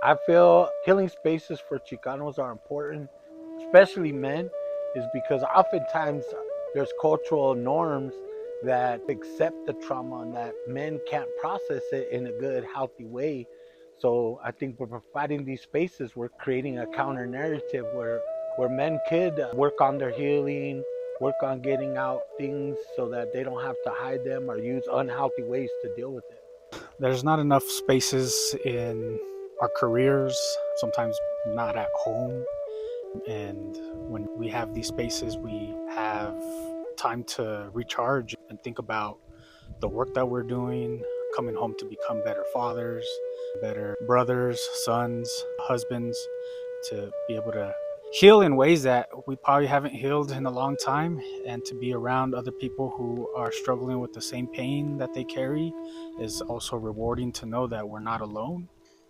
I feel healing spaces for Chicanos are important, especially men, is because oftentimes there's cultural norms that accept the trauma and that men can't process it in a good, healthy way. So I think we're providing these spaces, we're creating a counter narrative where men could work on their healing, work on getting out things so that they don't have to hide them or use unhealthy ways to deal with it. There's not enough spaces in our careers, sometimes not at home. And when we have these spaces, we have time to recharge and think about the work that we're doing, coming home to become better fathers, better brothers, sons, husbands, to be able to heal in ways that we probably haven't healed in a long time, and to be around other people who are struggling with the same pain that they carry is also rewarding to know that we're not alone.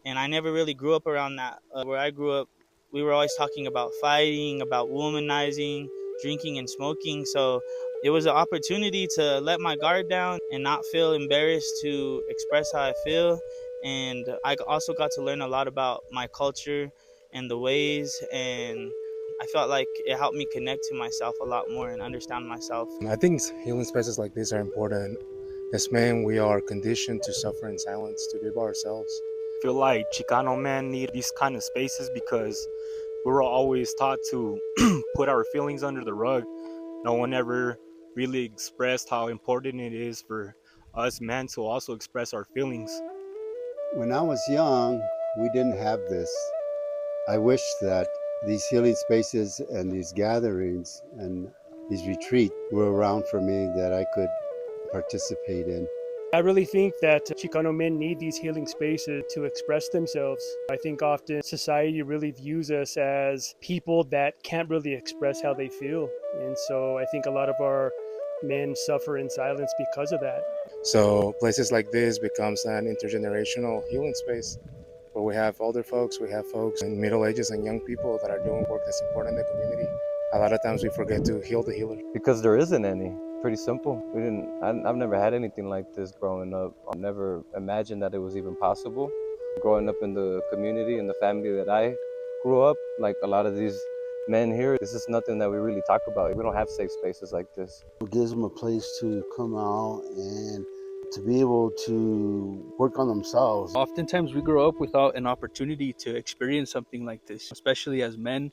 And I never really grew up around that. Where I grew up, we were always talking about fighting, about womanizing, drinking, and smoking. So it was an opportunity to let my guard down and not feel embarrassed to express how I feel. And I also got to learn a lot about my culture and the ways, and I felt like it helped me connect to myself a lot more and understand myself. I think healing spaces like this are important. As men, we are conditioned to suffer in silence, to be by ourselves. Feel like Chicano men need these kind of spaces because we were always taught to put our feelings under the rug. No one ever really expressed how important it is for us men to also express our feelings. When I was young, we didn't have this. I wish that these healing spaces and these gatherings and these retreats were around for me that I could participate in. I really think that Chicano men need these healing spaces to express themselves. I think often society really views us as people that can't really express how they feel. And so I think a lot of our men suffer in silence because of that. So places like this becomes an intergenerational healing space where we have older folks, we have folks in middle ages and young people that are doing work that's important in the community. A lot of times we forget to heal the healer. Because there isn't any. Pretty simple. I've never had anything like this growing up. I never imagined that it was even possible. Growing up in the community and the family that I grew up, like a lot of these men here, this is nothing that we really talk about. We don't have safe spaces like this. It gives them a place to come out and to be able to work on themselves. Oftentimes we grow up without an opportunity to experience something like this, especially as men.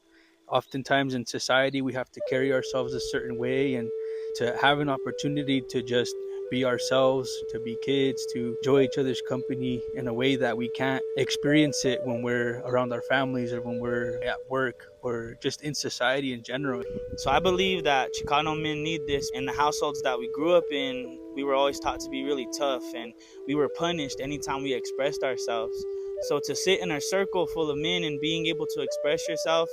Oftentimes in society we have to carry ourselves a certain way, and to have an opportunity to just be ourselves, to be kids, to enjoy each other's company in a way that we can't experience it when we're around our families or when we're at work or just in society in general. So I believe that Chicano men need this. In the households that we grew up in, we were always taught to be really tough, and we were punished anytime we expressed ourselves. So to sit in a circle full of men and being able to express yourself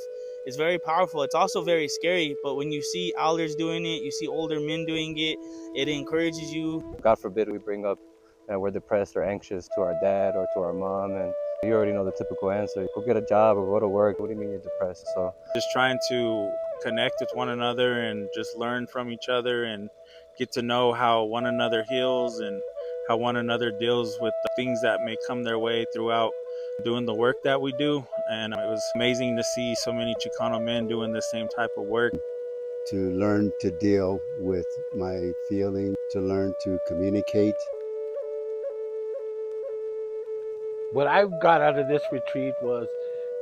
is very powerful. It's also very scary, but when you see elders doing it, you see older men doing it, it encourages you. God forbid we bring up that we're depressed or anxious to our dad or to our mom, and you already know the typical answer. Go get a job or go to work. What do you mean you're depressed? So Just trying to connect with one another and just learn from each other and get to know how one another heals and how one another deals with the things that may come their way throughout doing the work that we do. And it was amazing to see so many Chicano men doing the same type of work. To learn to deal with my feelings, to learn to communicate. What I got out of this retreat was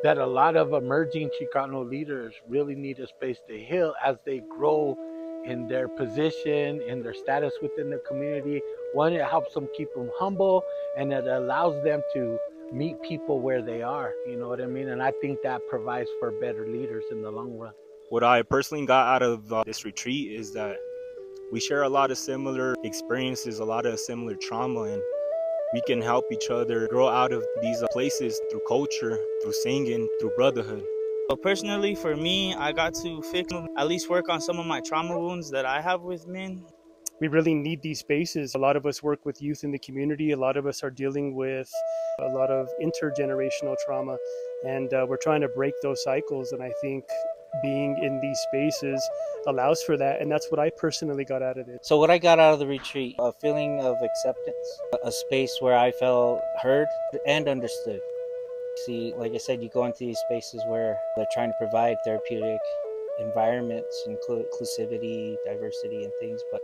that a lot of emerging Chicano leaders really need a space to heal as they grow in their position, in their status within the community. One, it helps them keep them humble, and it allows them to meet people where they are, you know what I mean? And I think that provides for better leaders in the long run. What I personally got out of this retreat is that we share a lot of similar experiences, a lot of similar trauma, and we can help each other grow out of these places through culture, through singing, through brotherhood. So personally, for me, I got to fix, at least work on some of my trauma wounds that I have with men. We really need these spaces. A lot of us work with youth in the community. A lot of us are dealing with a lot of intergenerational trauma, and we're trying to break those cycles. And I think being in these spaces allows for that, and that's what I personally got out of it. So what I got out of the retreat, a feeling of acceptance, a space where I felt heard and understood. See, like I said, you go into these spaces where they're trying to provide therapeutic environments, inclusivity, diversity, and things, but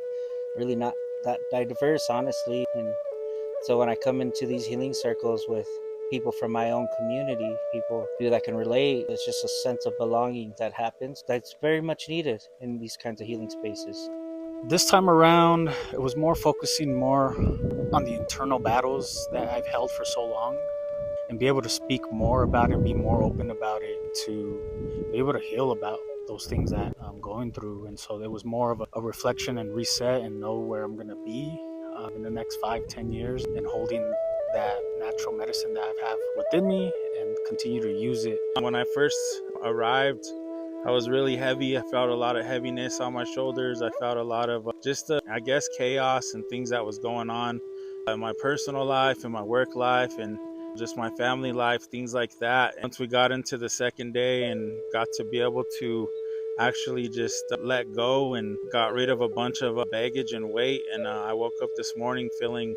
really not that diverse, honestly. And so when I come into these healing circles with people from my own community, people that can relate, it's just a sense of belonging that happens that's very much needed in these kinds of healing spaces. This time around, it was more focusing more on the internal battles that I've held for so long, and be able to speak more about it and be more open about it, to be able to heal about those things that I'm going through. And so it was more of a reflection and reset and know where I'm going to be in the next 5-10 years, and holding that natural medicine that I have within me and continue to use it. When I first arrived, I was really heavy. I felt a lot of heaviness on my shoulders. I felt a lot of I guess, chaos and things that was going on in my personal life, in my work life, and just my family life, things like that. Once we got into the second day and got to be able to actually just let go and got rid of a bunch of baggage and weight, and I woke up this morning feeling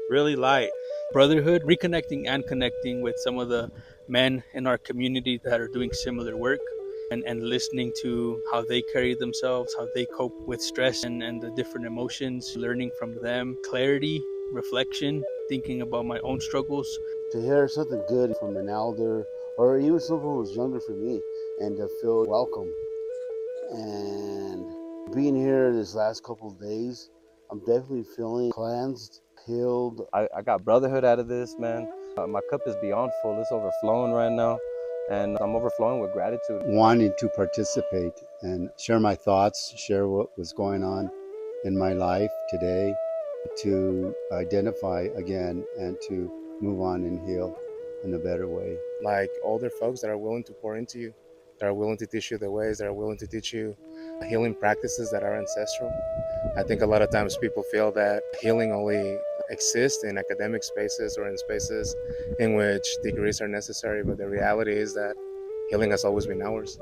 really light. Brotherhood, reconnecting and connecting with some of the men in our community that are doing similar work, and listening to how they carry themselves, how they cope with stress and the different emotions, learning from them, clarity, reflection, thinking about my own struggles. To hear something good from an elder or even someone who was younger for me, and to feel welcome. And being here this last couple of days, I'm definitely feeling cleansed, healed. I got brotherhood out of this, man. My cup is beyond full. It's overflowing right now, and I'm overflowing with gratitude. Wanting to participate and share my thoughts, share what was going on in my life today, to identify again and to move on and heal in a better way. Like older folks that are willing to pour into you, that are willing to teach you the ways, that are willing to teach you healing practices that are ancestral. I think a lot of times people feel that healing only exists in academic spaces or in spaces in which degrees are necessary, but the reality is that healing has always been ours.